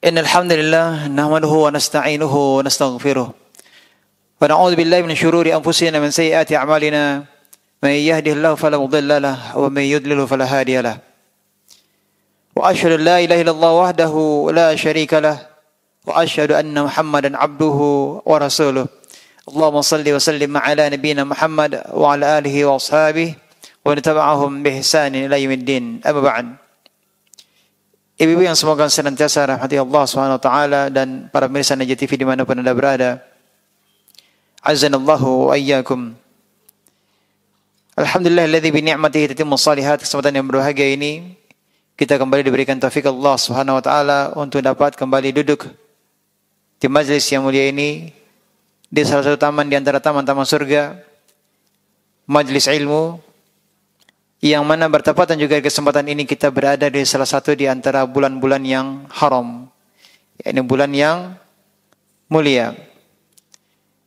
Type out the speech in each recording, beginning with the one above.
Innal hamdalillah nahmaduhu wa nasta'inuhu wa nastaghfiruh wa na'udzu billahi min shururi anfusina wa min sayyiati a'malina may yahdihillahu fala mudilla lahu wa may yudlil fala hadiya lahu wa asyhadu an la ilaha illallah wahdahu la syarika lahu wa asyhadu anna Muhammadan abduhu wa rasuluh. Allahumma shalli wa sallim ala nabiyyina Muhammad wa ala alihi wa ashabihi wa tabi'ahum bi ihsanin ila yaumiddin. Amma ba'd. Ibu-ibu yang semoga senantiasa rahmati Allah SWT dan para pemirsa Najah TV dimanapun Anda berada. Azanallahu wa iyyakum. Alhamdulillahilladzi bi ni'matihi tatimmu shalihat. Kesempatan yang berbahagia ini kita kembali diberikan taufik Allah SWT untuk dapat kembali duduk di majlis yang mulia ini, di salah satu taman di antara taman-taman surga, majlis ilmu, yang mana bertepatan juga kesempatan ini kita berada di salah satu di antara bulan-bulan yang haram, yakni bulan yang mulia,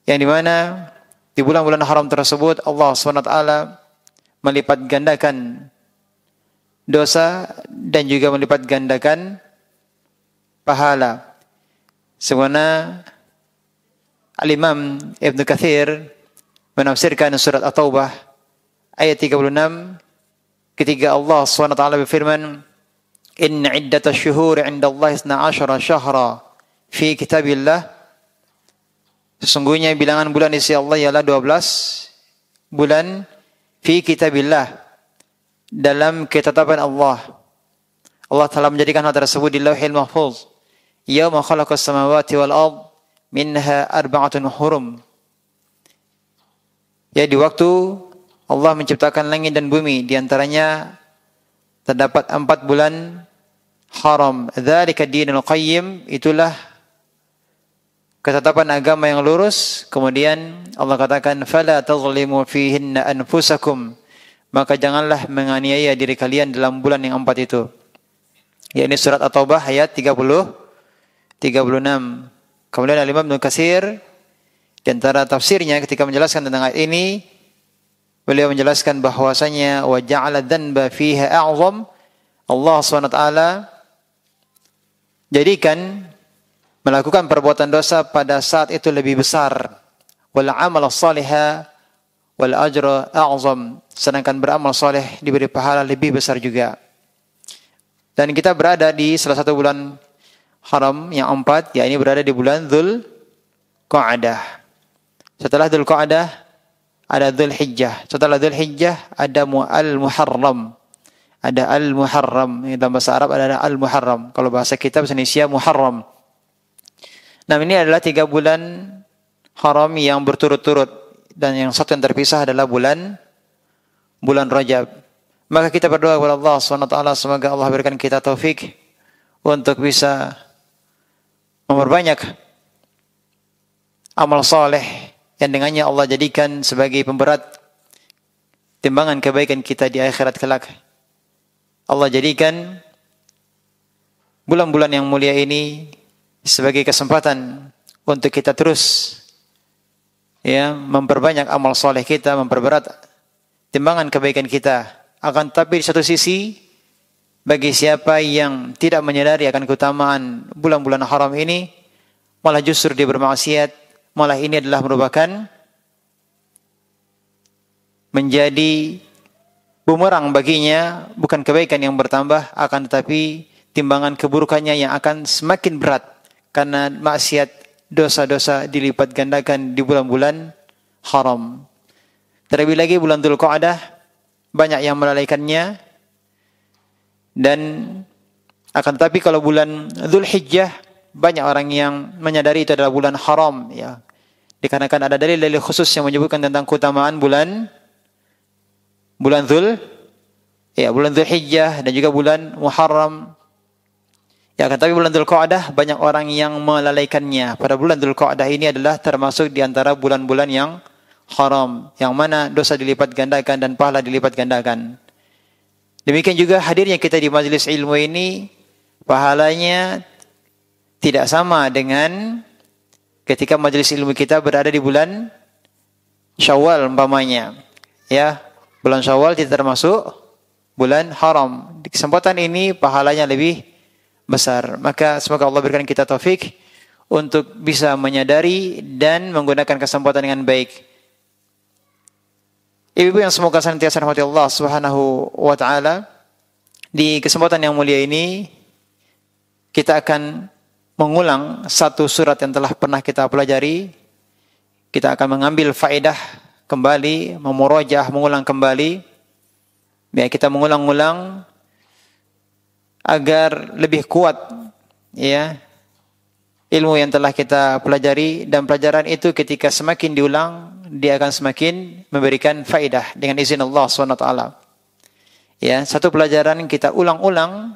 yang dimana di bulan-bulan haram tersebut Allah SWT melipat gandakan dosa dan juga melipat gandakan pahala. Sebagaimana Al-Imam Ibn Katsir menafsirkan surat At-Taubah ayat 36 ketika Allah SWT berfirman, Inna iddata syuhuri indallahi 12 syahra fi kitabillah. Sesungguhnya bilangan bulan di sisi Allah ialah 12 bulan fi kitabillah, dalam ketetapan Allah. Allah telah menjadikan hal tersebut di Lauhil Mahfuz. Yauma khalaqas samawati wal ard minha arba'atun hurum. Ya, di waktu Allah menciptakan langit dan bumi, di antaranya terdapat 4 bulan haram. Dzalika dinul qayyim, itulah ketetapan agama yang lurus. Kemudian Allah katakan, fala tazlimu fihinna anfusakum, maka janganlah menganiaya diri kalian dalam bulan yang 4 itu. Ya, ini surat At-Taubah ayat 36. Kemudian Al-Imam Ibnu Katsir di antara tafsirnya ketika menjelaskan tentang ayat ini, beliau menjelaskan bahwasanya wa ja'ala dzanba fiha a'zam. Allah SWT jadikan melakukan perbuatan dosa pada saat itu lebih besar. Wal amal salihah wal ajra a'zam. Sedangkan beramal saleh diberi pahala lebih besar juga. Dan kita berada di salah satu bulan haram yang 4, yakni berada di bulan Dzulqa'dah. Setelah Dzulqa'dah ada Dzulhijjah. Setelah Dzulhijjah ada Al-Muharram. Ada Al-Muharram. Dalam bahasa Arab ada Al-Muharram. Kalau bahasa kita bahasa Indonesia Muharram. Nah, ini adalah 3 bulan haram yang berturut-turut, dan yang satu yang terpisah adalah bulan Rajab. Maka kita berdoa kepada Allah SWT, semoga Allah berikan kita taufik untuk bisa memperbanyak amal saleh yang dengannya Allah jadikan sebagai pemberat timbangan kebaikan kita di akhirat kelak. Allah jadikan bulan-bulan yang mulia ini sebagai kesempatan untuk kita terus memperbanyak amal saleh kita, memperberat timbangan kebaikan kita. Akan tetapi di satu sisi, bagi siapa yang tidak menyadari akan keutamaan bulan-bulan haram ini, malah justru dia bermaksiat, malah ini adalah merupakan menjadi bumerang baginya, bukan kebaikan yang bertambah, akan tetapi timbangan keburukannya yang akan semakin berat, karena maksiat, dosa-dosa dilipat gandakan di bulan-bulan haram. Terlebih lagi bulan Dzulqa'dah, banyak yang melalaikannya. Dan akan tetapi kalau bulan Dzulhijjah, banyak orang yang menyadari itu adalah bulan haram, ya. Dikarenakan ada dalil-dalil khusus yang menyebutkan tentang keutamaan bulan Dzulhijjah dan juga bulan Muharram. Ya, akan tetapi bulan Dzulqa'dah banyak orang yang melalaikannya. Pada bulan Dzulqa'dah ini adalah termasuk di antara bulan-bulan yang haram, yang mana dosa dilipat gandakan dan pahala dilipat gandakan. Demikian juga hadirnya kita di majelis ilmu ini, pahalanya tidak sama dengan ketika majelis ilmu kita berada di bulan Syawal umpamanya. Ya, bulan Syawal tidak termasuk bulan haram. Di kesempatan ini pahalanya lebih besar. Maka semoga Allah berikan kita taufik untuk bisa menyadari dan menggunakan kesempatan dengan baik. Ibu-ibu yang semoga senantiasa rahmati Allah Subhanahu wa taala, di kesempatan yang mulia ini kita akan mengulang satu surat yang telah pernah kita pelajari. Kita akan mengambil faedah kembali, memurajah, mengulang kembali. Ya, kita mengulang-ulang agar lebih kuat ya ilmu yang telah kita pelajari, dan pelajaran itu ketika semakin diulang dia akan semakin memberikan faedah dengan izin Allah SWT. Ya, satu pelajaran kita ulang-ulang,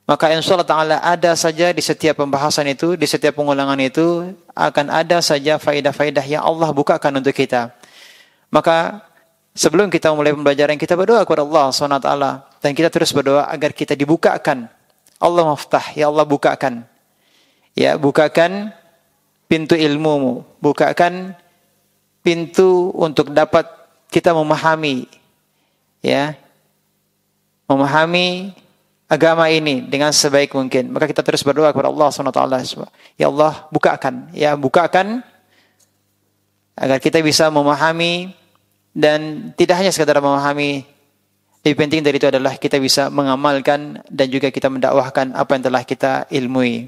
maka insyaallah taala ada saja di setiap pembahasan itu, di setiap pengulangan itu akan ada saja faedah-faedah yang Allah bukakan untuk kita. Maka sebelum kita mulai pembelajaran, kita berdoa kepada Allah SWT, dan kita terus berdoa agar kita dibukakan. Allah maftah, ya Allah bukakan. Ya, bukakan pintu ilmumu, bukakan pintu untuk dapat kita memahami, ya, memahami agama ini dengan sebaik mungkin. Maka kita terus berdoa kepada Allah SWT. Ya Allah bukakan, ya bukakan agar kita bisa memahami, dan tidak hanya sekadar memahami, lebih penting dari itu adalah kita bisa mengamalkan dan juga kita mendakwahkan apa yang telah kita ilmui.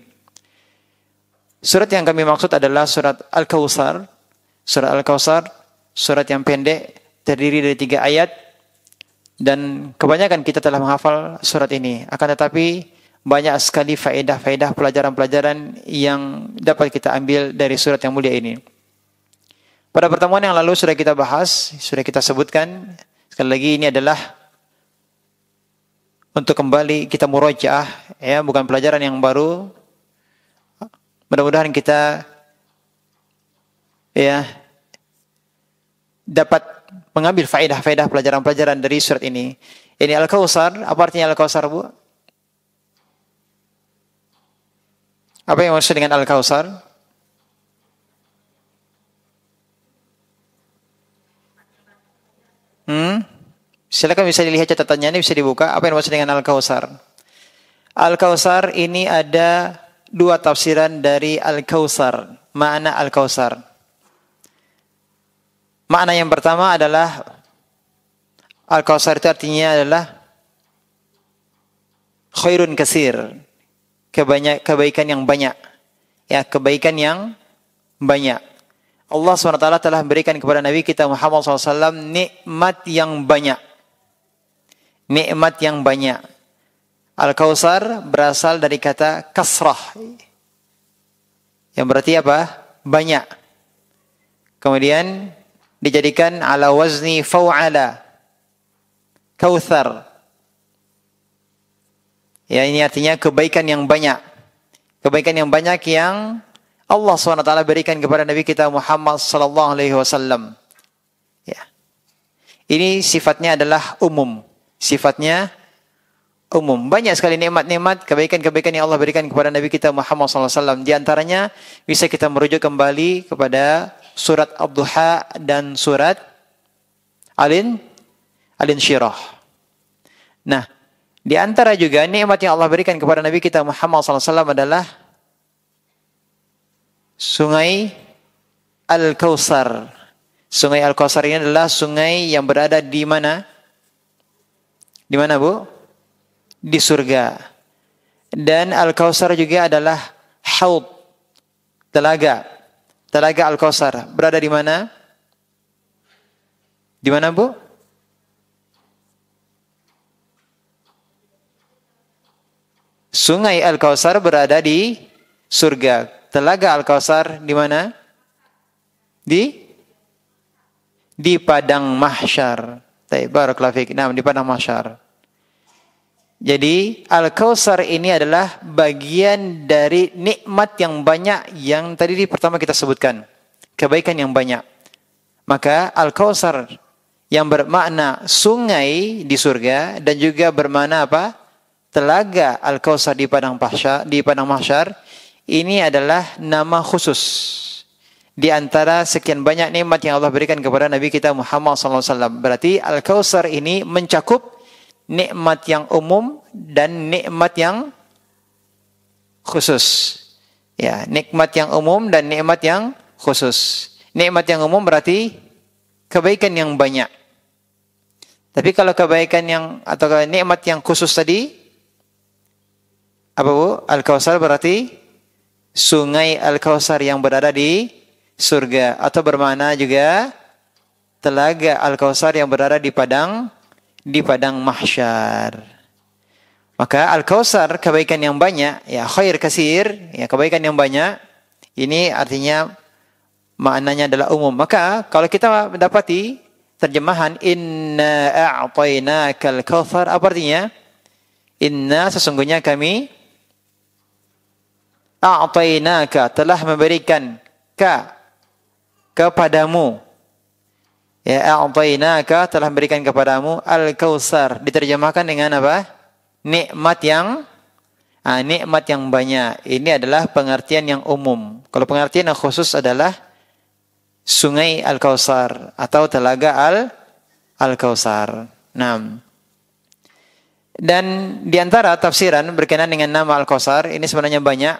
Surat yang kami maksud adalah surat Al-Kautsar. Surat Al-Kautsar, surat yang pendek, terdiri dari 3 ayat, dan kebanyakan kita telah menghafal surat ini. Akan tetapi banyak sekali faedah-faedah, pelajaran-pelajaran yang dapat kita ambil dari surat yang mulia ini. Pada pertemuan yang lalu sudah kita bahas, sudah kita sebutkan. Sekali lagi ini adalah untuk kembali kita murajaah, ya, bukan pelajaran yang baru. Mudah-mudahan kita ya dapat mengambil faedah-faedah pelajaran-pelajaran dari surat ini. Ini Al-Kautsar, apa artinya Al-Kautsar, Bu? Apa yang maksud dengan Al-Kautsar? Silakan, bisa dilihat catatannya, ini bisa dibuka. Apa yang maksud dengan Al-Kautsar? Al-Kautsar ini ada 2 tafsiran dari Al-Kautsar. Makna Al-Kautsar. Makna yang pertama adalah Al-Kautsar itu artinya adalah khairun katsir, kebaikan yang banyak. Ya, kebaikan yang banyak. Allah SWT telah memberikan kepada Nabi kita Muhammad SAW nikmat yang banyak. Nikmat yang banyak. Al-Kautsar berasal dari kata kasrah, yang berarti apa? Banyak. Kemudian dijadikan ala wazni fau'ala, kautsar. Ya, ini artinya kebaikan yang banyak. Kebaikan yang banyak yang Allah SWT berikan kepada Nabi kita Muhammad SAW. Ya. Ini sifatnya adalah umum. Sifatnya umum. Banyak sekali nikmat-nikmat, kebaikan-kebaikan yang Allah berikan kepada Nabi kita Muhammad SAW. Di antaranya bisa kita merujuk kembali kepada surat Ad-Duha dan surat Al-Insyirah. Nah, di antara juga nikmat yang Allah berikan kepada Nabi kita Muhammad SAW adalah sungai Al-Kautsar. Sungai Al-Kautsar ini adalah sungai yang berada di mana? Di mana, Bu? Di surga. Dan Al-Kautsar juga adalah haud, telaga. Telaga Al-Kautsar berada di mana? Di mana, Bu? Sungai Al-Kautsar berada di surga. Telaga Al-Kautsar di mana? Di padang mahsyar. Barakallahu fiik. Nah, di padang mahsyar. Jadi Al-Kautsar ini adalah bagian dari nikmat yang banyak yang tadi di pertama kita sebutkan. Kebaikan yang banyak. Maka Al-Kautsar yang bermakna sungai di surga dan juga bermakna apa? Telaga Al-Kautsar di padang mahsyar, ini adalah nama khusus di antara sekian banyak nikmat yang Allah berikan kepada Nabi kita Muhammad SAW. Berarti Al-Kautsar ini mencakup nikmat yang umum dan nikmat yang khusus. Ya, nikmat yang umum dan nikmat yang khusus. Nikmat yang umum berarti kebaikan yang banyak. Tapi kalau kebaikan yang atau nikmat yang khusus tadi, apa Bu? Al-Kautsar berarti sungai Al-Kautsar yang berada di surga, atau bermakna juga telaga Al-Kautsar yang berada di padang mahsyar. Maka Al-Kautsar kebaikan yang banyak, ya khair kasir, ya kebaikan yang banyak. Ini artinya maknanya adalah umum. Maka kalau kita mendapati terjemahan inna a'tainakal kautsar, apa artinya? Inna sesungguhnya kami a'tainaka telah memberikan kepadamu. Ya, a'tainaka telah memberikan kepadamu al-kautsar, diterjemahkan dengan apa? Nikmat yang banyak. Ini adalah pengertian yang umum. Kalau pengertian yang khusus adalah sungai Al-Kautsar atau telaga Al-Kautsar. Nah, dan di antara tafsiran berkenaan dengan nama Al-Kautsar ini sebenarnya banyak.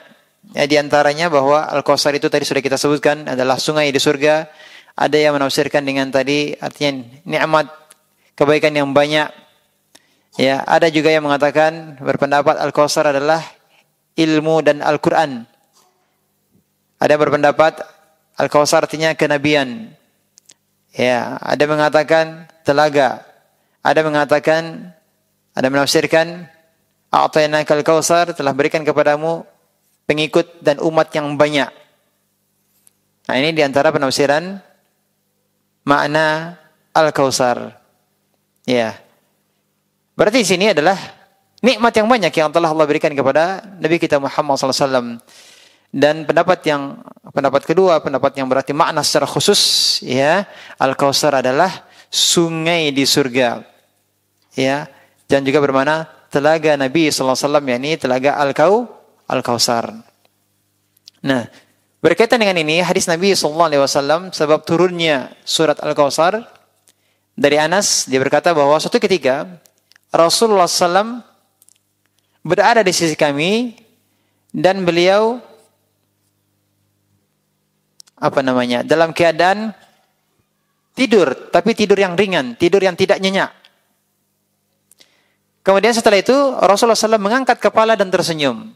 Ya, di antaranya bahwa Al-Kautsar itu tadi sudah kita sebutkan adalah sungai di surga. Ada yang menafsirkan dengan tadi artinya nikmat kebaikan yang banyak. Ya, ada juga yang mengatakan berpendapat Al-Kautsar adalah ilmu dan Al-Quran. Ada yang berpendapat Al-Kautsar artinya kenabian. Ya, ada yang mengatakan telaga. Ada yang mengatakan, ada menafsirkan a'tainakal kautsar telah berikan kepadamu pengikut dan umat yang banyak. Nah, ini diantara penafsiran makna Al-Kautsar. Ya. Berarti di sini adalah nikmat yang banyak yang telah Allah berikan kepada Nabi kita Muhammad SAW. Dan pendapat kedua, pendapat yang berarti makna secara khusus, ya, Al-Kautsar adalah sungai di surga. Ya, dan juga bermakna telaga Nabi SAW, yakni telaga Al-Kautsar. Nah, berkaitan dengan ini hadis Nabi SAW sebab turunnya surat Al-Kautsar, dari Anas dia berkata bahwa suatu ketika Rasulullah SAW berada di sisi kami dan beliau dalam keadaan tidur, tapi tidur yang ringan, tidur yang tidak nyenyak. Kemudian setelah itu Rasulullah SAW mengangkat kepala dan tersenyum.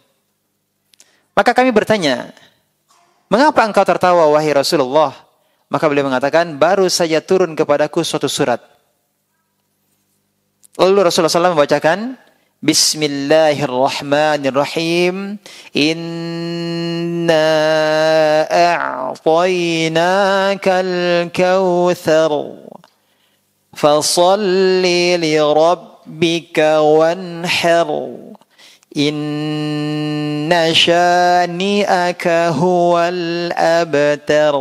Maka kami bertanya, mengapa engkau tertawa wahai Rasulullah? Maka beliau mengatakan, baru saja turun kepadaku suatu surat. Lalu Rasulullah SAW membacakan, Bismillahirrahmanirrahim. Inna a'tainakal kautsar. Fasalli li rabbika wanhar. Inna syani'aka huwal abtar.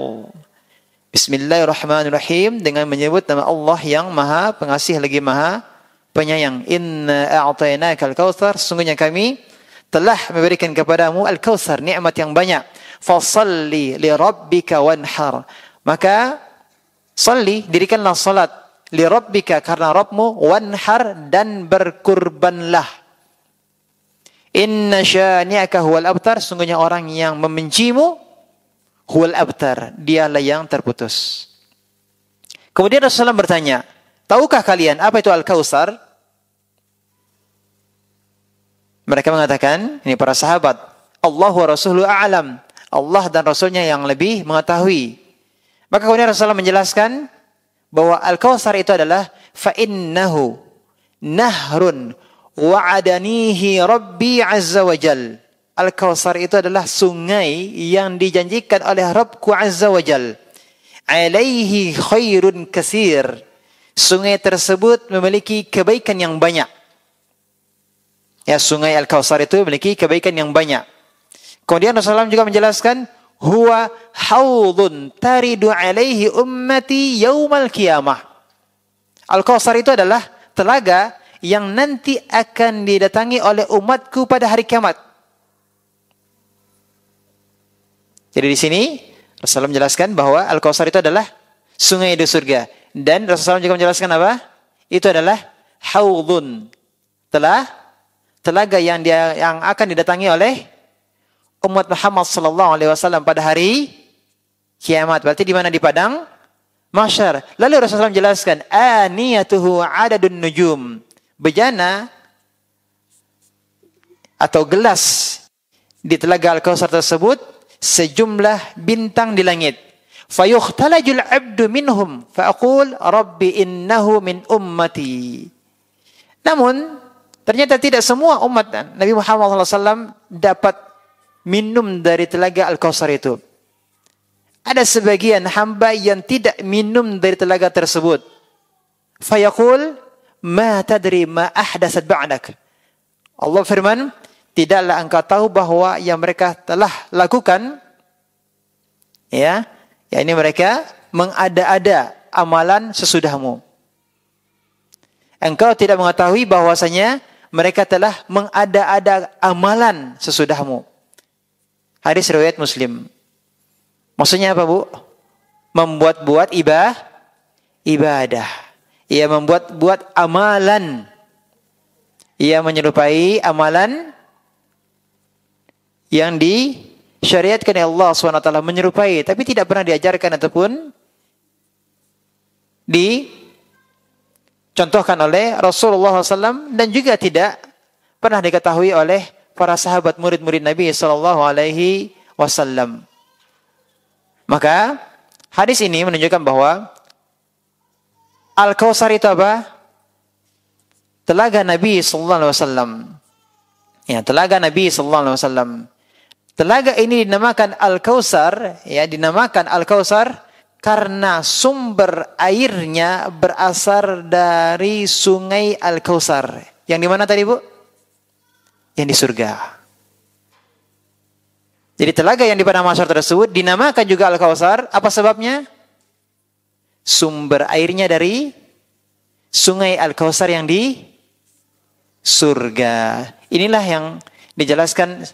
Bismillahirrahmanirrahim, dengan menyebut nama Allah yang Maha Pengasih lagi Maha Penyayang. Inna a'tainakal kautsar, sesungguhnya kami telah memberikan kepadamu al-kautsar, nikmat yang banyak. Fasalli li rabbika wanhar, maka salli, dirikanlah salat, li rabbika, karena Rabbmu, wanhar, dan berkurbanlah. Inna syani'aka huwal abtar, sesungguhnya orang yang membencimu, huwal abtar, dialah yang terputus. Kemudian Rasulullah bertanya, tahukah kalian apa itu Al-Kautsar? Mereka mengatakan, ini para sahabat, Allah wa Rasuluhu a'lam, Allah dan Rasulnya yang lebih mengetahui. Maka kemudian Rasulullah menjelaskan bahwa Al-Kautsar itu adalah fa'innahu nahrun wa'adanihi Rabbi Azza wa Jal. Al-Kautsar itu adalah sungai yang dijanjikan oleh Rabbku Azza wa Jal. Alaihi khairun kasir. Sungai tersebut memiliki kebaikan yang banyak. Ya, sungai Al-Kautsar itu memiliki kebaikan yang banyak. Kemudian Rasulullah juga menjelaskan, huwa haudun taridu alaihi ummati yaumal qiyamah. Al-Kautsar itu adalah telaga yang nanti akan didatangi oleh umatku pada hari kiamat. Jadi di sini Rasulullah menjelaskan bahwa Al-Kautsar itu adalah sungai di surga. Dan Rasulullah juga menjelaskan apa? Itu adalah haudun, telaga yang akan didatangi oleh umat Muhammad sallallahu alaihi wasallam pada hari kiamat. Berarti di mana? Di padang mahsyar. Lalu Rasulullah SAW jelaskan, aniyatuhu adadun nujum. Bejana atau gelas di telaga Al-Kautsar tersebut sejumlah bintang di langit. Fayukhtalajul abdu minhum faqul rabbi innahu min ummati. Namun ternyata tidak semua umat Nabi Muhammad SAW dapat minum dari telaga Al-Kautsar itu. Ada sebagian hamba yang tidak minum dari telaga tersebut. Fayaqul ma tadri ma ahdatsat ba'dak. Allah firman, tidaklah engkau tahu bahwa yang mereka telah lakukan, ya ini mereka mengada-ada amalan sesudahmu. Engkau tidak mengetahui bahwasanya mereka telah mengada-ada amalan sesudahmu. Hadis riwayat Muslim. Maksudnya apa, Bu? Membuat-buat ibadah. Ia membuat amalan. Ia menyerupai amalan yang disyariatkan oleh Allah SWT, menyerupai, tapi tidak pernah diajarkan ataupun dicontohkan oleh Rasulullah SAW, dan juga tidak pernah diketahui oleh para sahabat murid-murid Nabi SAW. Maka hadis ini menunjukkan bahwa Al-Kautsar itu apa? Telaga Nabi SAW. Ya, telaga Nabi SAW. Telaga ini dinamakan Al-Kautsar, ya, dinamakan Al-Kautsar karena sumber airnya berasal dari sungai Al-Kautsar. Yang di mana tadi, Bu? Yang di surga. Jadi telaga yang di padang mahsyar tersebut dinamakan juga Al-Kautsar. Apa sebabnya? Sumber airnya dari sungai Al-Kautsar yang di surga. Inilah yang dijelaskan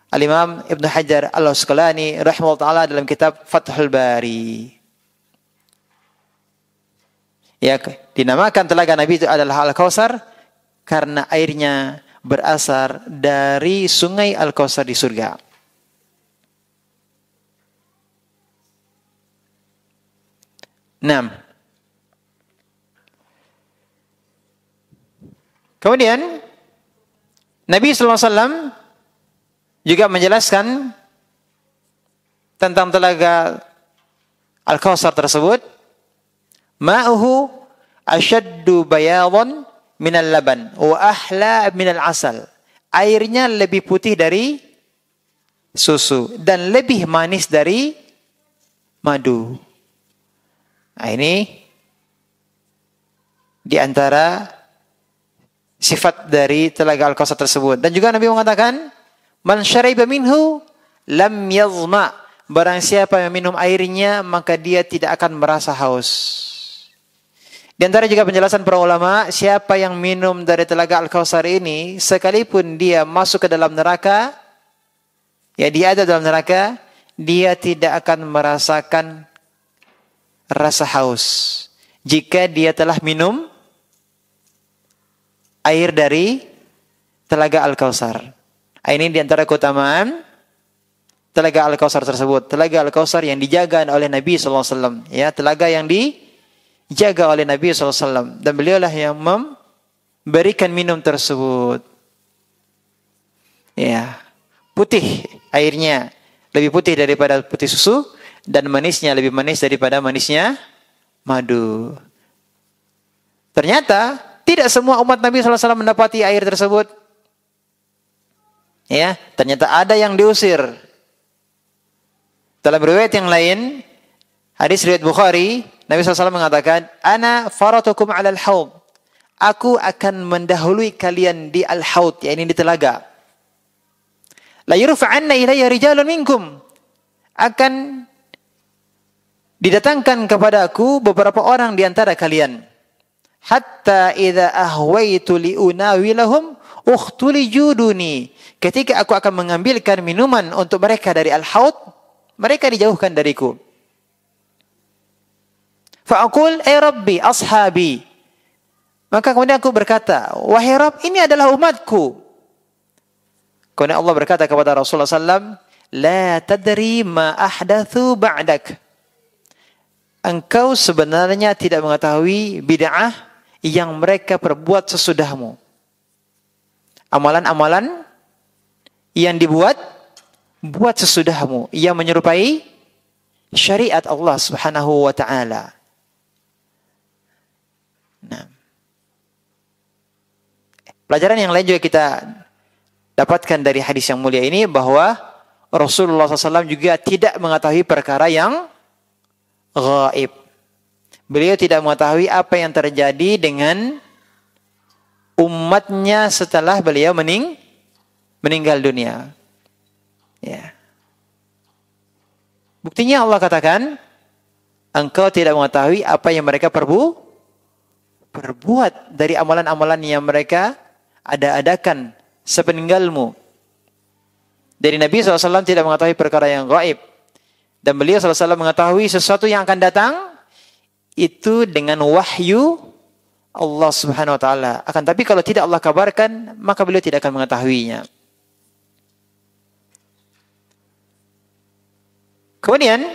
Al-Imam Ibnu Hajar Al-Asqalani rahimahullah ta'ala dalam kitab Fathul Bari. Ya, dinamakan telaga Nabi itu adalah Al-Kautsar karena airnya berasal dari sungai Al-Kautsar di surga. Kemudian Nabi SAW juga menjelaskan tentang telaga Al-Kautsar tersebut. Ma'uhu ashaddu bayadan minal laban wa ahla minal asal. Airnya lebih putih dari susu dan lebih manis dari madu. Nah, ini di antara sifat dari telaga Al-Kautsar tersebut. Dan juga Nabi mengatakan, man syariba minhu lam yazma. Barang siapa yang minum airnya, maka dia tidak akan merasa haus. Di antara juga penjelasan para ulama, siapa yang minum dari telaga Al-Kautsar ini, sekalipun dia masuk ke dalam neraka, ya dia ada dalam neraka, dia tidak akan merasakan rasa haus jika dia telah minum air dari telaga Al-Kautsar. Ini di antara keutamaan telaga Al-Kautsar tersebut. Telaga Al-Kautsar yang dijaga oleh Nabi SAW. Ya, telaga yang dijaga oleh Nabi SAW. Dan beliaulah yang memberikan minum tersebut. Ya, putih airnya. Lebih putih daripada putih susu. Dan manisnya lebih manis daripada manisnya madu. Ternyata tidak semua umat Nabi SAW mendapati air tersebut. Ya, ternyata ada yang diusir. Dalam riwayat yang lain, hadis riwayat Bukhari, Nabi SAW mengatakan, Ana faratukum alal haud. Aku akan mendahului kalian di al-haud, yakni di telaga. La yurfa'anna ilayya rijalun minkum. Akan didatangkan kepadaku beberapa orang di antara kalian. Hatta idza ahwaitu liunawilahum ukhtulijuduni. Ketika aku akan mengambilkan minuman untuk mereka dari al-haud, mereka dijauhkan dariku. Fa'aqul ay rabbi ashabi. Maka kemudian aku berkata, wahai Rabb, ini adalah umatku. Kemudian Allah berkata kepada Rasulullah SAW, la tadri ma ahdatsu ba'dak. Engkau sebenarnya tidak mengetahui bid'ah yang mereka perbuat sesudahmu. Amalan-amalan yang buat sesudahmu yang menyerupai syariat Allah Subhanahu wa taala. Nah, pelajaran yang lain juga kita dapatkan dari hadis yang mulia ini bahwa Rasulullah SAW juga tidak mengetahui perkara yang gaib. Beliau tidak mengetahui apa yang terjadi dengan umatnya setelah beliau meninggal dunia. Ya. Buktinya Allah katakan, engkau tidak mengetahui apa yang mereka perbuat dari amalan-amalan yang mereka adakan sepeninggalmu. Dari Nabi SAW tidak mengetahui perkara yang gaib. Dan beliau SAW mengetahui sesuatu yang akan datang itu dengan wahyu Allah Subhanahu wa taala. Akan tapi kalau tidak Allah kabarkan, maka beliau tidak akan mengetahuinya. Kemudian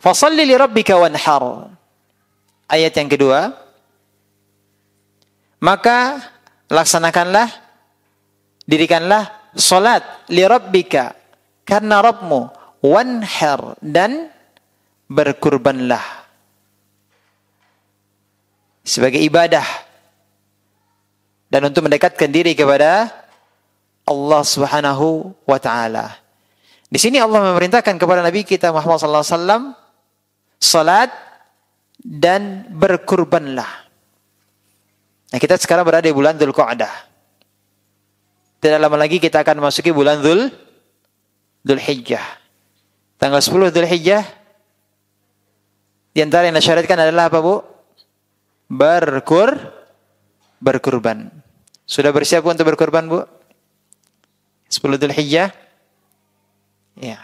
fasalli li rabbika wanhar. Ayat yang kedua, maka laksanakanlah, dirikanlah salat li rabbika, karena Rabbmu, wanhar, dan berkurbanlah sebagai ibadah dan untuk mendekatkan diri kepada Allah Subhanahu wa taala. Di sini Allah memerintahkan kepada Nabi kita Muhammad sallallahu alaihi wasallam salat dan berkurbanlah. Nah, kita sekarang berada di bulan Dzulqa'dah. Tidak lama lagi kita akan memasuki bulan Dzulhijjah. Tanggal 10 Dzulhijjah di antara yang disyaratkan adalah apa, Bu? Berkurban. Sudah bersiap untuk berkurban, Bu? 10 Dzulhijjah? Ya.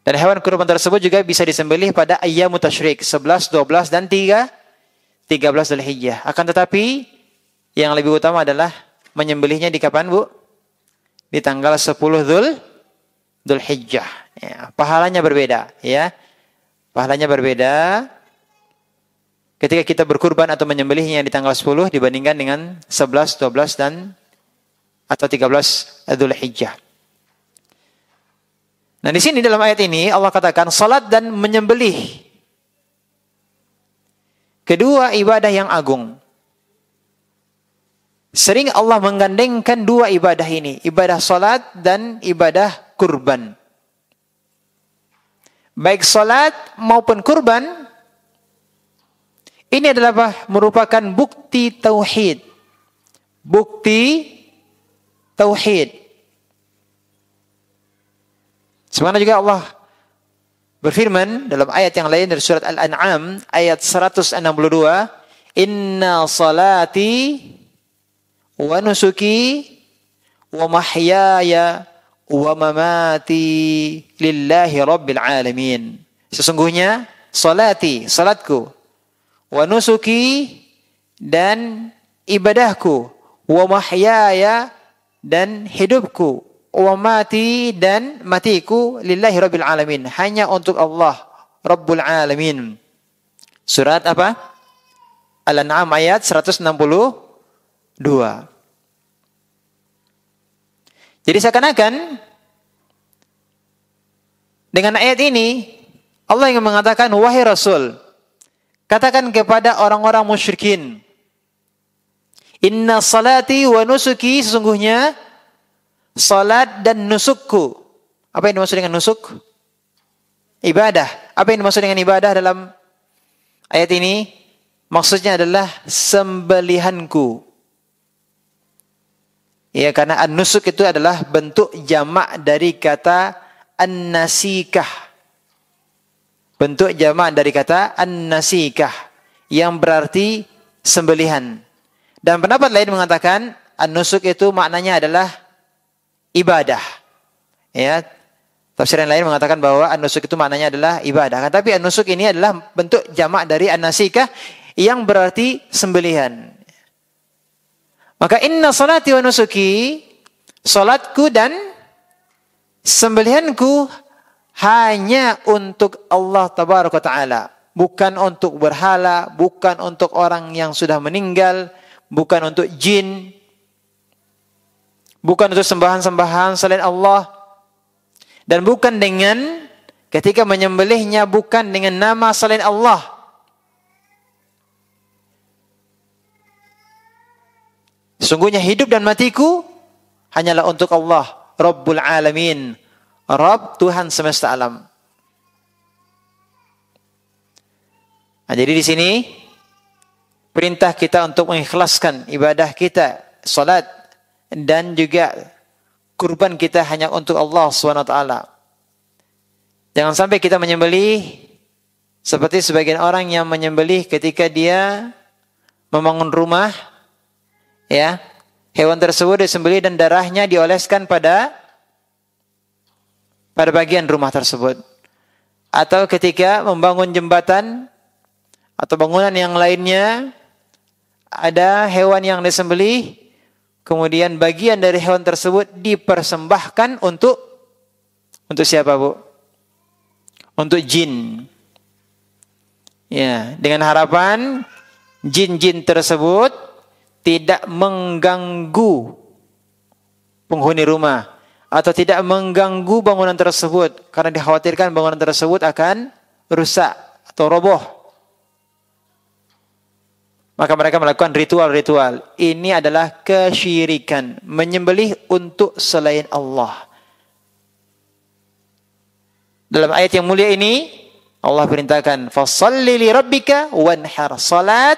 Dan hewan kurban tersebut juga bisa disembelih pada ayyamut tasyrik, 11, 12, dan 13 Dzulhijjah. Akan tetapi yang lebih utama adalah menyembelihnya di kapan, Bu? Di tanggal 10 Dzulhijjah. Ya, pahalanya berbeda, ya. Pahalanya berbeda ketika kita berkurban atau menyembelihnya di tanggal 10 dibandingkan dengan 11, 12, dan atau 13 Dzulhijjah. Nah, di sini dalam ayat ini Allah katakan salat dan menyembelih. Kedua ibadah yang agung. Sering Allah menggandengkan dua ibadah ini, ibadah salat dan ibadah kurban. Baik salat maupun kurban ini adalah apa? Merupakan bukti tauhid. Bukti tauhid. Sebagaimana juga Allah berfirman dalam ayat yang lain dari surat Al-An'am ayat 162, "Inna salati wa nusuki wa mahyaya wa mamati lillahi rabbil alamin." Sesungguhnya salati, salatku, wa nusuki, dan ibadahku, wa mahyaya, dan hidupku, wa mati, dan matiku, lillahi rabbil alamin, hanya untuk Allah Rabbul alamin. Surat apa? Al-An'am ayat 162. Jadi seakan-akan dengan ayat ini Allah ingin mengatakan, wahai Rasul, katakan kepada orang-orang musyrikin, inna salati wa nusuki, sesungguhnya salat dan nusukku. Apa yang dimaksud dengan nusuk? Ibadah. Apa yang dimaksud dengan ibadah dalam ayat ini? Maksudnya adalah sembelihanku. Ya, karena an-nusuk itu adalah bentuk jamak dari kata an-nasikah. Bentuk jamak dari kata an-nasikah yang berarti sembelihan. Dan pendapat lain mengatakan an-nusuk itu maknanya adalah ibadah. Ya, tafsiran lain mengatakan bahwa an-nusuk itu maknanya adalah ibadah. Tapi an-nusuk ini adalah bentuk jamak dari an-nasikah yang berarti sembelihan. Maka inna salati wa nusuki, salatku dan sembelihanku hanya untuk Allah tabaraka taala, bukan untuk berhala, bukan untuk orang yang sudah meninggal, bukan untuk jin, bukan untuk sembahan-sembahan selain Allah, dan bukan dengan ketika menyembelihnya bukan dengan nama selain Allah. Sungguhnya hidup dan matiku hanyalah untuk Allah, Rabbul Alamin, Rabb, Tuhan semesta alam. Nah, jadi di sini perintah kita untuk mengikhlaskan ibadah kita, salat, dan juga kurban kita hanya untuk Allah SWT. Jangan sampai kita menyembelih seperti sebagian orang yang menyembelih ketika dia membangun rumah, ya, hewan tersebut disembelih dan darahnya dioleskan pada bagian rumah tersebut. Atau ketika membangun jembatan atau bangunan yang lainnya, ada hewan yang disembelih, kemudian bagian dari hewan tersebut dipersembahkan untuk siapa, Bu? Untuk jin. Ya, dengan harapan jin-jin tersebut tidak mengganggu penghuni rumah atau tidak mengganggu bangunan tersebut karena dikhawatirkan bangunan tersebut akan rusak atau roboh. Maka mereka melakukan ritual-ritual. Ini adalah kesyirikan, menyembelih untuk selain Allah. Dalam ayat yang mulia ini Allah perintahkan fashalli li rabbika wanhar, salat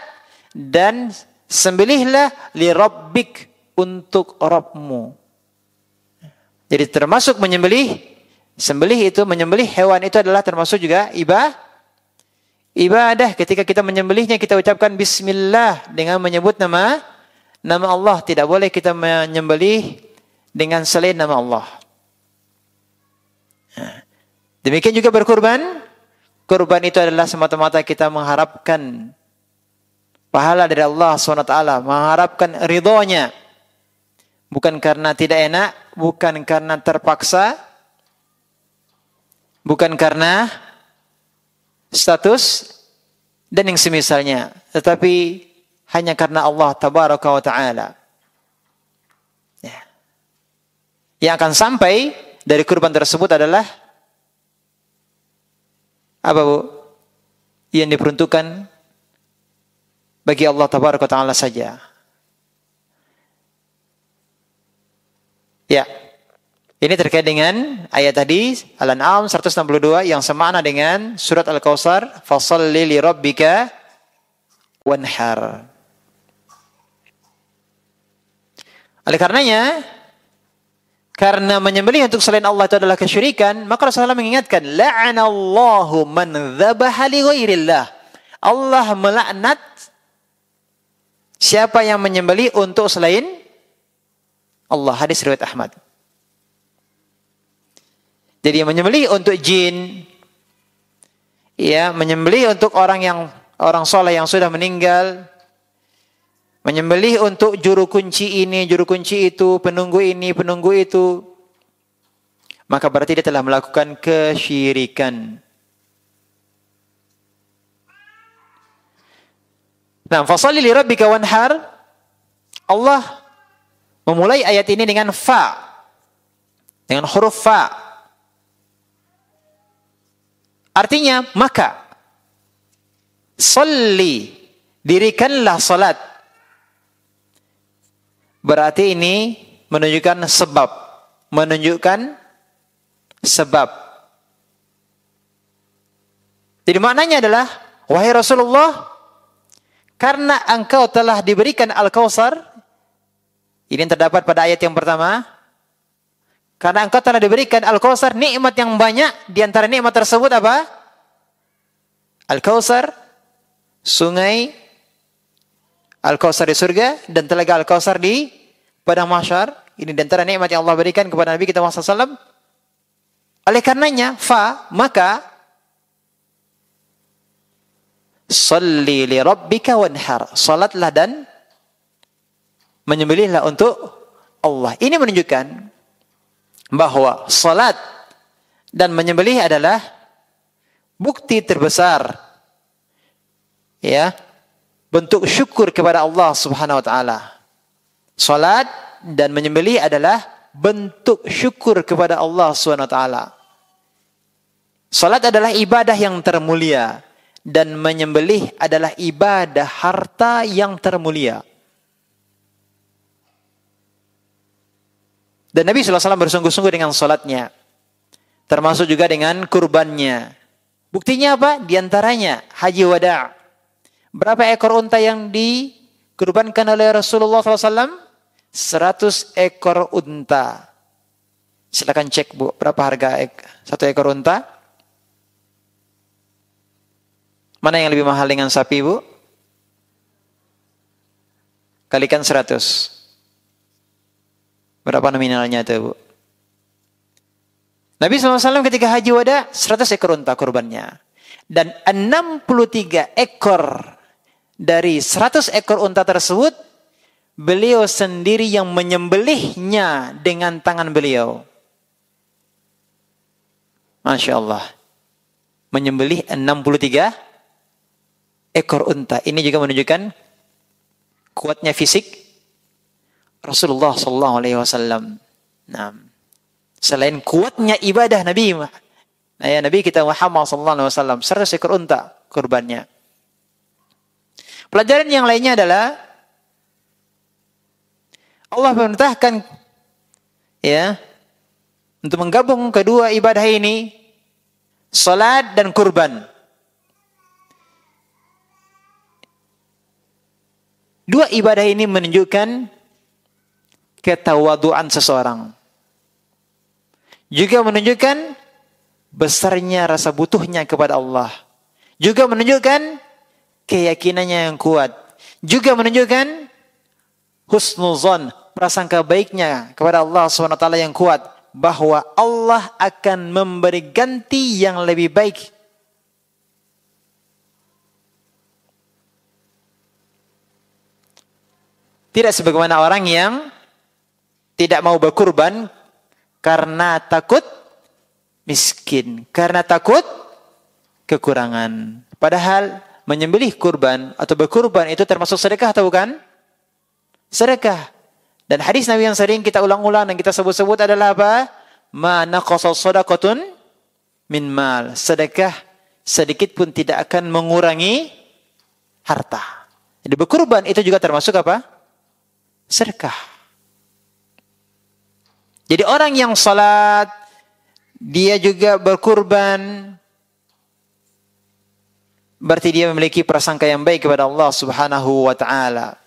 dan sembelihlah li rabbik, untuk Rabbmu. Jadi termasuk menyembelih, sembelih itu, menyembelih hewan itu adalah termasuk juga ibadah. Ketika kita menyembelihnya kita ucapkan bismillah dengan menyebut nama Allah. Tidak boleh kita menyembelih dengan selain nama Allah. Demikian juga berkurban. Kurban itu adalah semata-mata kita mengharapkan pahala dari Allah SWT, mengharapkan ridhonya. Bukan karena tidak enak, bukan karena terpaksa, bukan karena status dan yang semisalnya, tetapi hanya karena Allah tabaraka wa ta'ala. Ya. Yang akan sampai dari kurban tersebut adalah apa, Bu? Yang diperuntukkan bagi Allah tabaraka wa ta'ala saja. Ya. Ini terkait dengan ayat tadi Al-An'am 162 yang semakna dengan surat Al-Kautsar, fashalli li rabbika wanhar. Oleh karenanya, karena menyembelih untuk selain Allah itu adalah kesyirikan, maka Rasulullah mengingatkan, la'anallahu man dzabaha li ghairillah. Allah melaknat siapa yang menyembelih untuk selain Allah. Hadis riwayat Ahmad. Jadi menyembelih untuk jin, ya, menyembelih untuk orang soleh yang sudah meninggal, menyembelih untuk juru kunci ini, juru kunci itu, penunggu ini, penunggu itu, maka berarti dia telah melakukan kesyirikan. Nah, fashalli li rabbika wanhar. Allah memulai ayat ini dengan fa, dengan huruf fa. Artinya maka, salli, dirikanlah salat. Berarti ini menunjukkan sebab, Jadi maknanya adalah, wahai Rasulullah, karena engkau telah diberikan Al-Kautsar, ini yang terdapat pada ayat yang pertama, karena engkau telah diberikan Al-Kautsar, nikmat yang banyak. Di antara nikmat tersebut apa? Al-Kautsar, sungai Al-Kautsar di surga, dan telaga Al-Kautsar di padang mahsyar. Ini di antara nikmat yang Allah berikan kepada Nabi kita Muhammad SAW. Oleh karenanya, maka shalli li rabbika wanhar, salatlah dan menyembelihlah untuk Allah. Ini menunjukkan bahwa salat dan menyembelih adalah bukti terbesar, ya, bentuk syukur kepada Allah Subhanahu wa taala. Salat dan menyembelih adalah bentuk syukur kepada Allah Subhanahu wa taala. Salat adalah ibadah yang termulia dan menyembelih adalah ibadah harta yang termulia. Dan Nabi SAW bersungguh-sungguh dengan salatnya, termasuk juga dengan kurbannya. Buktinya apa? Di antaranya haji wada'. Berapa ekor unta yang dikurbankan oleh Rasulullah SAW? 100 ekor unta. Silakan cek, Bu, berapa harga satu ekor unta? Mana yang lebih mahal dengan sapi, Bu? Kalikan 100. Berapa nominalnya itu, Bu? Nabi SAW ketika haji wada 100 ekor unta kurbannya. Dan 63 ekor dari 100 ekor unta tersebut beliau sendiri yang menyembelihnya dengan tangan beliau. Masya Allah. Menyembelih 63 ekor unta. Ini juga menunjukkan kuatnya fisik Rasulullah SAW. Nah, selain kuatnya ibadah Nabi kita Muhammad SAW, 100 ekor unta kurbannya. Pelajaran yang lainnya adalah Allah memerintahkan, ya, untuk menggabung kedua ibadah ini, salat dan kurban. Dua ibadah ini menunjukkan ketawaduan seseorang. Juga menunjukkan besarnya rasa butuhnya kepada Allah. Juga menunjukkan keyakinannya yang kuat. Juga menunjukkan husnuzon, prasangka baiknya kepada Allah SWT yang kuat, bahwa Allah akan memberi ganti yang lebih baik. Tidak sebagaimana orang yang tidak mau berkurban karena takut miskin, karena takut kekurangan. Padahal menyembelih kurban atau berkurban itu termasuk sedekah atau bukan? Sedekah. Dan hadis Nabi yang sering kita ulang-ulang dan kita sebut-sebut adalah apa? Ma naqasa shadaqatun min mal. Sedekah sedikit pun tidak akan mengurangi harta. Jadi berkurban itu juga termasuk apa? Sedekah. Jadi orang yang salat, dia juga berkurban, berarti dia memiliki prasangka yang baik kepada Allah Subhanahu wa taala.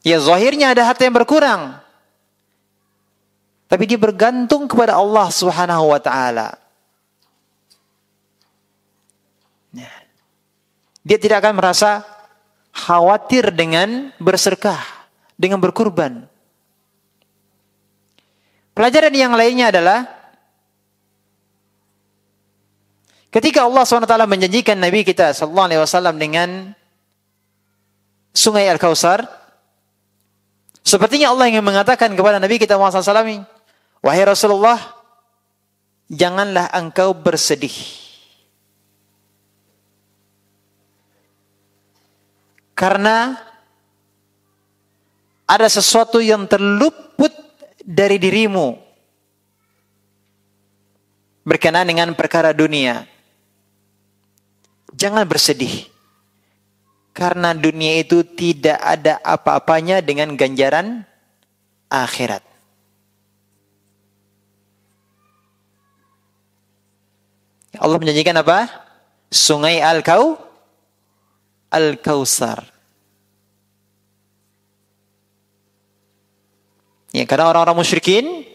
Ya, zahirnya ada harta yang berkurang, tapi dia bergantung kepada Allah Subhanahu wa taala. Dia tidak akan merasa khawatir dengan bersedekah, dengan berkurban. Pelajaran yang lainnya adalah ketika Allah SWT menjanjikan Nabi kita SAW dengan sungai Al-Kautsar, sepertinya Allah ingin mengatakan kepada Nabi kita Muhammad SAW, wahai Rasulullah, janganlah engkau bersedih. Karena ada sesuatu yang terluput dari dirimu berkenaan dengan perkara dunia. Jangan bersedih. Karena dunia itu tidak ada apa-apanya dengan ganjaran akhirat. Allah menjanjikan apa? Sungai Al-Kautsar. Ya, karena orang-orang musyrikin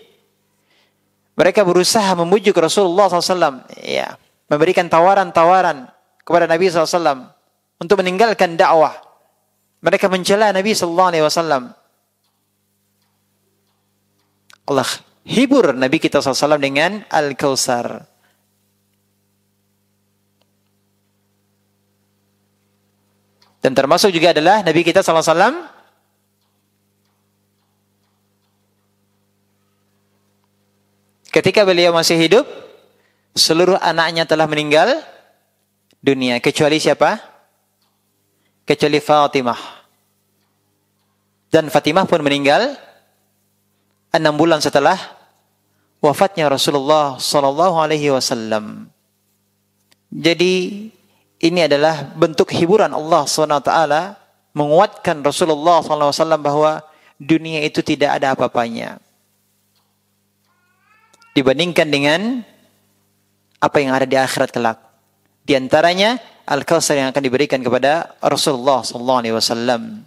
mereka berusaha membujuk Rasulullah SAW, ya, memberikan tawaran-tawaran kepada Nabi SAW untuk meninggalkan dakwah. Mereka mencela Nabi SAW. Allah hibur Nabi kita SAW dengan Al-Kautsar. Dan termasuk juga adalah Nabi kita SAW Ketika beliau masih hidup, seluruh anaknya telah meninggal dunia. Kecuali siapa? Kecuali Fatimah. Dan Fatimah pun meninggal 6 bulan setelah wafatnya Rasulullah sallallahu alaihi wasallam. Jadi ini adalah bentuk hiburan Allah SWT menguatkan Rasulullah SAW bahwa dunia itu tidak ada apa-apanya dibandingkan dengan apa yang ada di akhirat kelak. Di antaranya Al-Kautsar yang akan diberikan kepada Rasulullah SAW.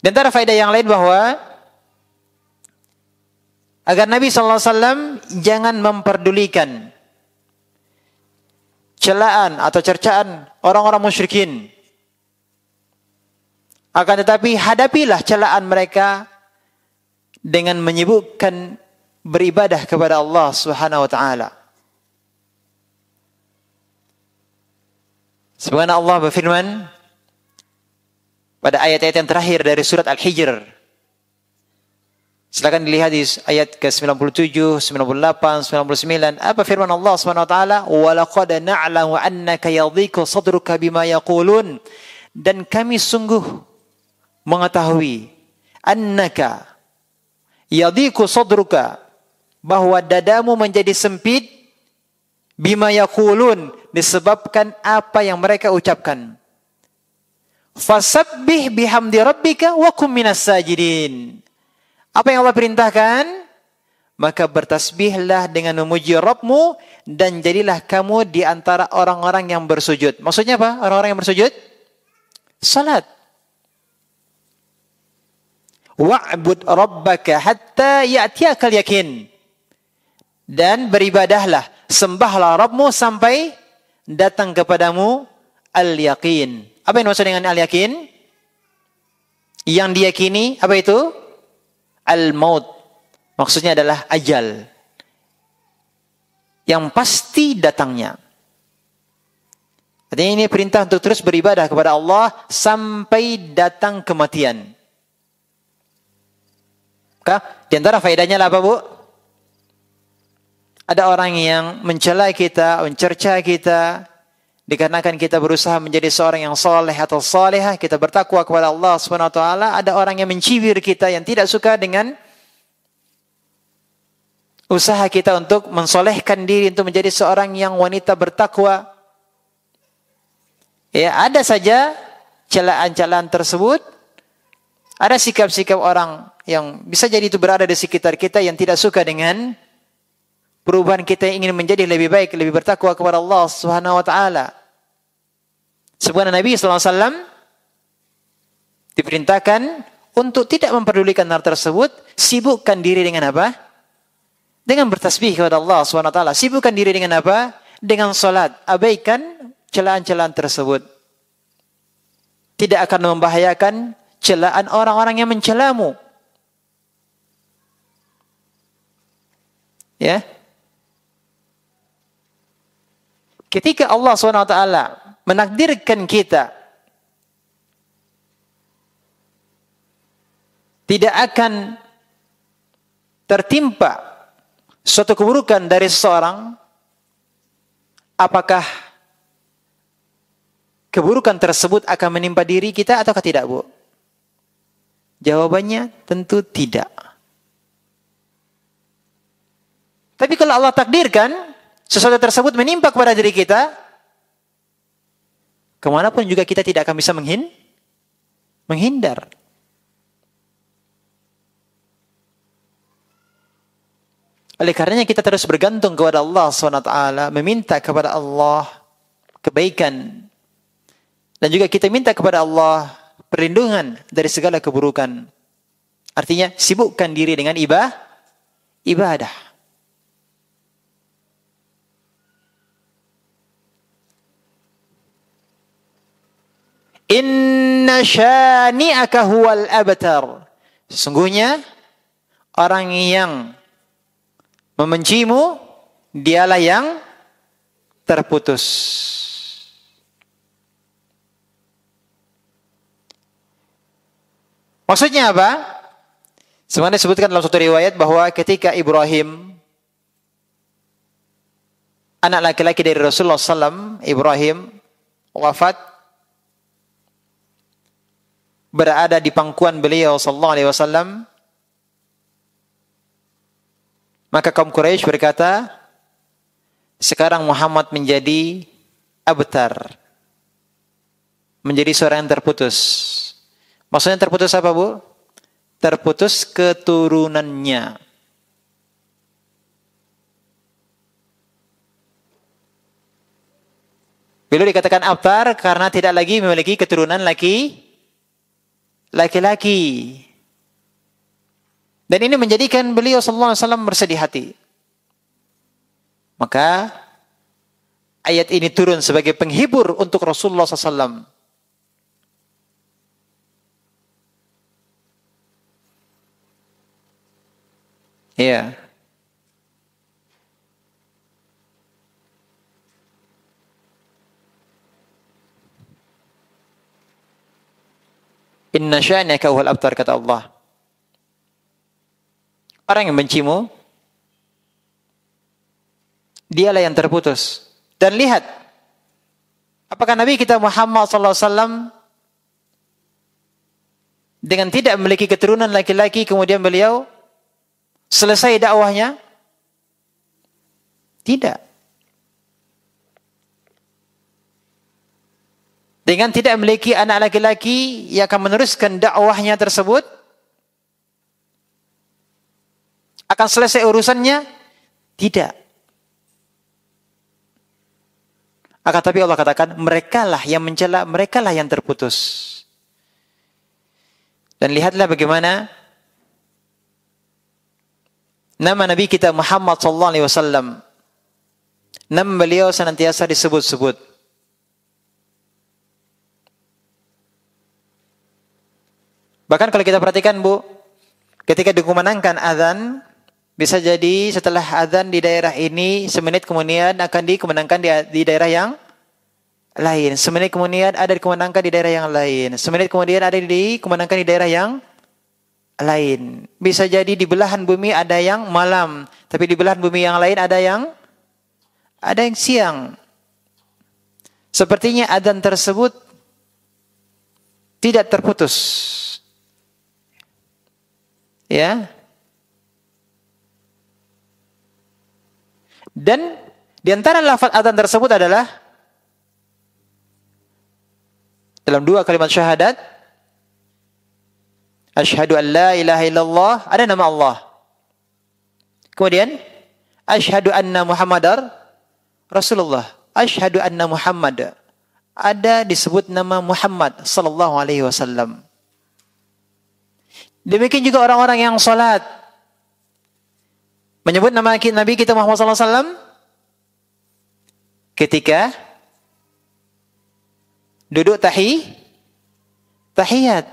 Dan antara faedah yang lain bahwa agar Nabi SAW jangan memperdulikan celaan atau cercaan orang-orang musyrikin. Akan tetapi hadapilah celaan mereka dengan menyibukkan beribadah kepada Allah Subhanahu wa taala. Sebagaimana Allah berfirman pada ayat-ayat yang terakhir dari surat Al-Hijr. Silakan dilihat di ayat ke-97, 98, 99. Apa firman Allah Subhanahu wa taala? "Wa laqad na'lamu annaka yadhiqu sadruka bima yaqulun." Dan kami sungguh mengetahui annaka yadhiqu sadruka, bahwa dadamu menjadi sempit bima yaqulun, disebabkan apa yang mereka ucapkan. Fasabbih bihamdi rabbika wa kum minas sajidin. Apa yang Allah perintahkan? Maka bertasbihlah dengan memuji Rabbmu dan jadilah kamu di antara orang-orang yang bersujud. Maksudnya apa? Orang-orang yang bersujud? Salat. Wa'bud rabbaka hatta ya'tiyakal yakin. Dan beribadahlah, sembahlah Rabbmu sampai datang kepadamu al-yaqin. Apa yang maksud dengan al-yakin? Yang diyakini, apa itu? Al-maut. Maksudnya adalah ajal. Yang pasti datangnya. Artinya ini perintah untuk terus beribadah kepada Allah sampai datang kematian. Di antara faedahnya apa, Bu? Ada orang yang mencela kita, mencerca kita, dikarenakan kita berusaha menjadi seorang yang soleh atau solehah, kita bertakwa kepada Allah Subhanahu wa taala. Ada orang yang mencibir kita, yang tidak suka dengan usaha kita untuk mensolehkan diri untuk menjadi seorang yang wanita bertakwa. Ya, ada saja celaan-celaan tersebut. Ada sikap-sikap orang yang bisa jadi itu berada di sekitar kita yang tidak suka dengan perubahan kita yang ingin menjadi lebih baik, lebih bertakwa kepada Allah Subhanahu wa taala. Sebagaimana Nabi sallallahu alaihi wasallam diperintahkan untuk tidak memperdulikan hal tersebut, sibukkan diri dengan apa? Dengan bertasbih kepada Allah Subhanahu wa taala. Sibukkan diri dengan apa? Dengan salat. Abaikan celaan-celaan tersebut. Tidak akan membahayakan celaan orang-orang yang mencelamu. Ya. Ketika Allah SWT menakdirkan kita tidak akan tertimpa suatu keburukan dari seseorang, apakah keburukan tersebut akan menimpa diri kita atau tidak, Bu? Jawabannya tentu tidak. Tapi kalau Allah takdirkan sesuatu tersebut menimpa kepada diri kita, kemanapun juga kita tidak akan bisa menghindar. Oleh karenanya kita terus bergantung kepada Allah SWT, meminta kepada Allah kebaikan. Dan juga kita minta kepada Allah perlindungan dari segala keburukan. Artinya sibukkan diri dengan ibadah. Inna syani'aka huwal abtar. Sesungguhnya orang yang membencimu dialah yang terputus. Maksudnya apa? Sebenarnya disebutkan dalam suatu riwayat bahwa ketika Ibrahim, anak laki-laki dari Rasulullah SAW, Ibrahim wafat, berada di pangkuan beliau sallallahu alaihi wasallam, maka kaum Quraisy berkata, sekarang Muhammad menjadi abtar, menjadi seorang yang terputus. Maksudnya terputus apa, Bu? Terputus keturunannya. Beliau dikatakan abtar karena tidak lagi memiliki keturunan laki-laki. Dan ini menjadikan beliau sallallahu alaihi wasallam bersedih hati. Maka ayat ini turun sebagai penghibur untuk Rasulullah SAW. Ya. Inna sya'naka huwal abtar, kata Allah. Orang yang bencimu, dialah yang terputus. Dan lihat, apakah Nabi kita Muhammad SAW dengan tidak memiliki keturunan laki-laki kemudian beliau selesai dakwahnya? Tidak. Dengan tidak memiliki anak laki-laki yang akan meneruskan dakwahnya tersebut, akan selesai urusannya? Tidak. Akan tapi Allah katakan, merekalah yang mencela, merekalah yang terputus. Dan lihatlah bagaimana nama Nabi kita Muhammad SAW, nama beliau senantiasa disebut-sebut. Bahkan kalau kita perhatikan, Bu, ketika dikumandangkan azan, bisa jadi setelah azan di daerah ini, semenit kemudian akan dikumandangkan di daerah yang lain. Semenit kemudian ada dikumandangkan di daerah yang lain. Semenit kemudian ada dikumandangkan di daerah yang lain. Bisa jadi di belahan bumi ada yang malam, tapi di belahan bumi yang lain ada yang siang. Sepertinya azan tersebut tidak terputus. Ya. Dan di antara lafaz adzan tersebut adalah dalam dua kalimat syahadat, asyhadu an la ilaha illallah, ada nama Allah. Kemudian asyhadu anna Muhammadar Rasulullah, asyhadu anna Muhammad, ada disebut nama Muhammad sallallahu alaihi wasallam. Demikian juga orang-orang yang salat menyebut nama Nabi kita Muhammad SAW ketika duduk tahiyat.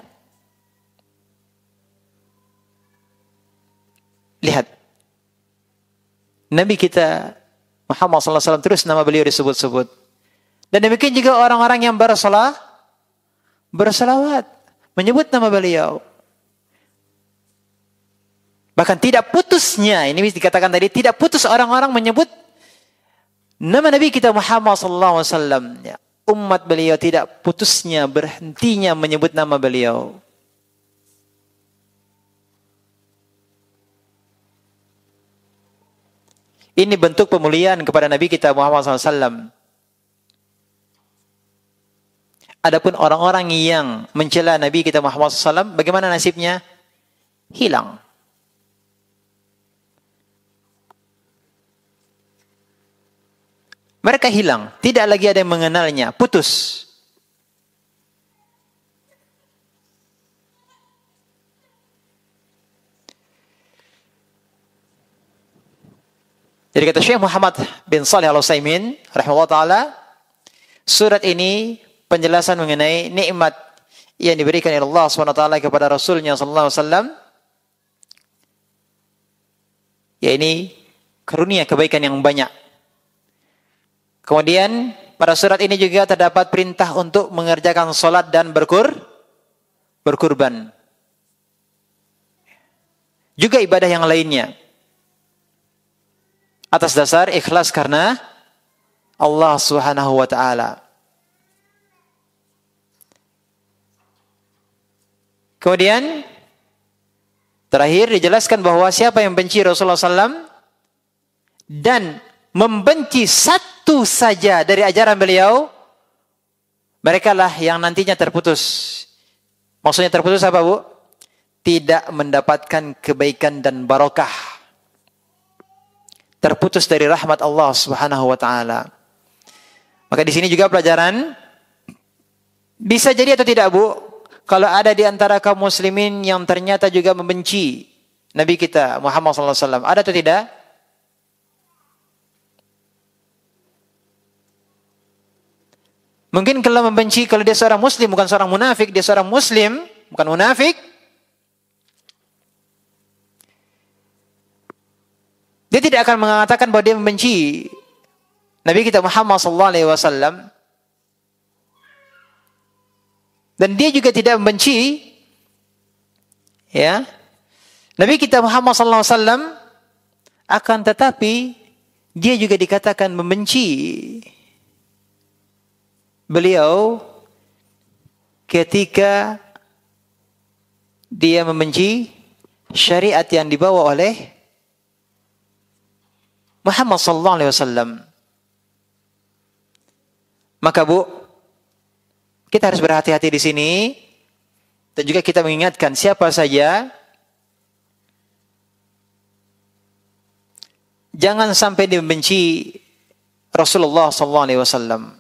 Lihat, Nabi kita Muhammad SAW terus nama beliau disebut-sebut. Dan demikian juga orang-orang yang bersalawat menyebut nama beliau. Bahkan tidak putusnya, ini dikatakan tadi, tidak putus orang-orang menyebut nama Nabi kita Muhammad SAW. Ya, umat beliau tidak putusnya, berhentinya menyebut nama beliau. Ini bentuk pemuliaan kepada Nabi kita Muhammad SAW. Adapun orang-orang yang mencela Nabi kita Muhammad SAW, bagaimana nasibnya? Hilang. Mereka hilang, tidak lagi ada yang mengenalnya, putus. Jadi kata Syekh Muhammad bin Shalih Al-Utsaimin rahimahullah taala, surat ini penjelasan mengenai nikmat yang diberikan oleh Allah SWT kepada Rasulnya sallallahu alaihi wasallam, yaitu karunia kebaikan yang banyak. Kemudian pada surat ini juga terdapat perintah untuk mengerjakan salat dan berkurban. juga ibadah yang lainnya. Atas dasar ikhlas karena Allah Subhanahu wa taala. Kemudian terakhir dijelaskan bahwa siapa yang benci Rasulullah SAW dan membenci satu saja dari ajaran beliau, merekalah yang nantinya terputus. Maksudnya terputus apa, Bu? Tidak mendapatkan kebaikan dan barokah. Terputus dari rahmat Allah Subhanahu wa taala. Maka di sini juga pelajaran, bisa jadi atau tidak, Bu, kalau ada di antara kaum muslimin yang ternyata juga membenci Nabi kita Muhammad SAW, ada atau tidak? Mungkin kalau membenci, kalau dia seorang muslim, bukan seorang munafik, dia seorang muslim, bukan munafik, dia tidak akan mengatakan bahwa dia membenci Nabi kita Muhammad SAW. Dan dia juga tidak membenci Nabi kita Muhammad SAW, akan tetapi dia juga dikatakan membenci beliau ketika dia membenci syariat yang dibawa oleh Muhammad SAW. Maka, Bu, kita harus berhati-hati di sini, dan juga kita mengingatkan siapa saja jangan sampai dia membenci Rasulullah SAW.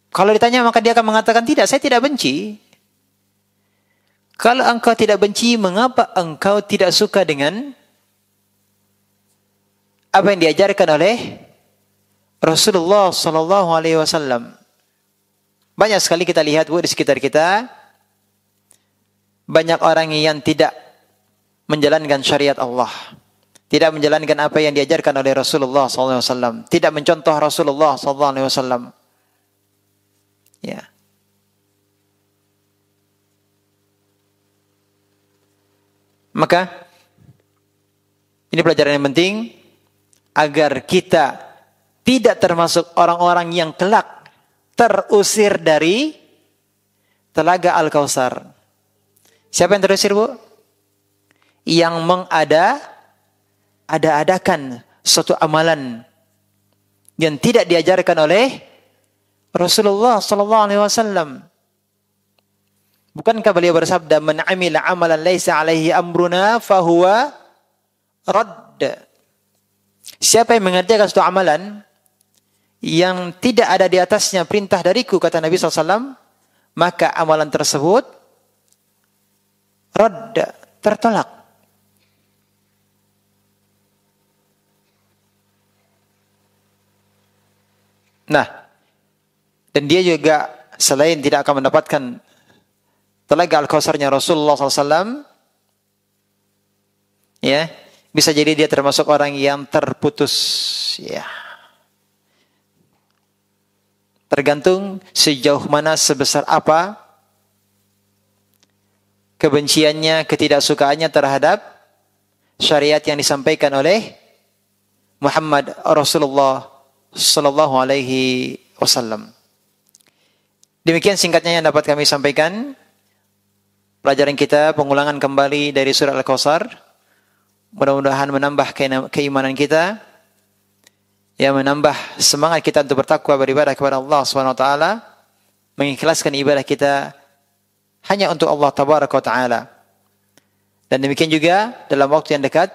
Kalau ditanya maka dia akan mengatakan, tidak, saya tidak benci. Kalau engkau tidak benci, mengapa engkau tidak suka dengan apa yang diajarkan oleh Rasulullah SAW? Banyak sekali kita lihat, Bu, di sekitar kita, banyak orang yang tidak menjalankan syariat Allah, tidak menjalankan apa yang diajarkan oleh Rasulullah SAW, tidak mencontoh Rasulullah SAW. Ya. Maka ini pelajaran yang penting agar kita tidak termasuk orang-orang yang kelak terusir dari Telaga Al-Kautsar. Siapa yang terusir, Bu? Yang mengada-adakan suatu amalan yang tidak diajarkan oleh Rasulullah SAW. Bukankah beliau bersabda, "Man 'amila 'amalan laisa 'alaihi amruna fahuwa radd." Siapa yang mengerjakan suatu amalan yang tidak ada di atasnya perintah dariku, kata Nabi SAW, maka amalan tersebut radd, tertolak. Nah, dan dia juga selain tidak akan mendapatkan Telaga Al-Kautsarnya Rasulullah SAW, ya, bisa jadi dia termasuk orang yang terputus, ya. Tergantung sejauh mana, sebesar apa kebenciannya, ketidaksukaannya terhadap syariat yang disampaikan oleh Muhammad Rasulullah sallallahu alaihi wasallam. Demikian singkatnya yang dapat kami sampaikan. Pelajaran kita, pengulangan kembali dari surah Al-Kautsar. Mudah-mudahan menambah keimanan kita, ya, menambah semangat kita untuk bertakwa, beribadah kepada Allah SWT, mengikhlaskan ibadah kita hanya untuk Allah Tabaraka wa Ta'ala. Dan demikian juga dalam waktu yang dekat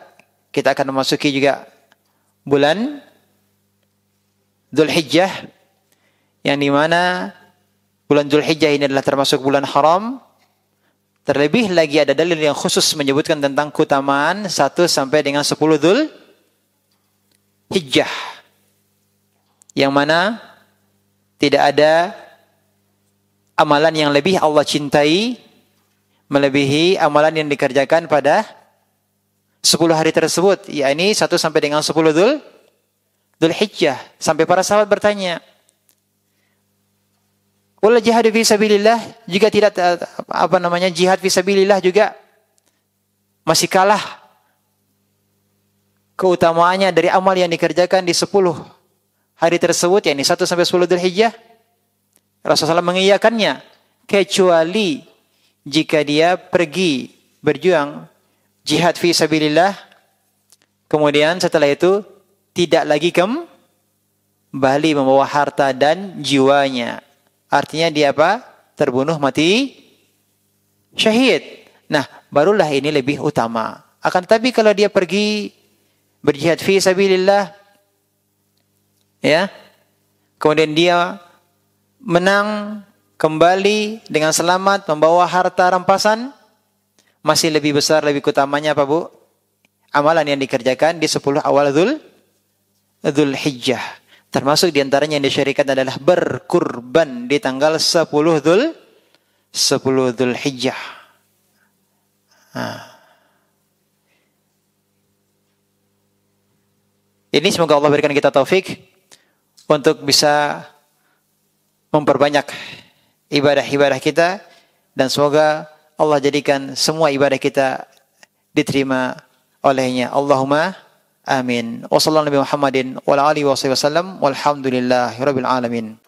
kita akan memasuki juga bulan Dzulhijjah, yang dimana bulan Dzulhijjah ini adalah termasuk bulan haram. Terlebih lagi ada dalil yang khusus menyebutkan tentang keutamaan 1 sampai dengan 10 Dzulhijjah, yang mana tidak ada amalan yang lebih Allah cintai melebihi amalan yang dikerjakan pada 10 hari tersebut, yakni 1 sampai dengan 10 Dzulhijjah. Sampai para sahabat bertanya, wala jihad fi sabilillah, jika tidak jihad fi sabilillah juga masih kalah keutamaannya dari amal yang dikerjakan di 10 hari tersebut, yakni 1 sampai 10 Dzulhijjah. Rasulullah SAW mengiyakannya, kecuali jika dia pergi berjuang jihad fi sabilillah, kemudian setelah itu tidak lagi kembali membawa harta dan jiwanya. Artinya dia apa? Terbunuh mati syahid. Nah, barulah ini lebih utama. Akan tetapi kalau dia pergi berjihad fi sabilillah, ya, kemudian dia menang kembali dengan selamat, membawa harta rampasan, masih lebih besar, lebih utamanya apa, Bu? Amalan yang dikerjakan di 10 awal Dzulhijjah. Termasuk diantaranya yang disyariatkan adalah berkurban di tanggal 10 Dzulhijjah. Ini semoga Allah berikan kita taufik untuk bisa memperbanyak ibadah-ibadah kita, dan semoga Allah jadikan semua ibadah kita diterima olehnya. Allahumma amin. Wassallallahu Nabi Muhammadin wa ala alihi wa sallam walhamdulillahi rabbil alamin.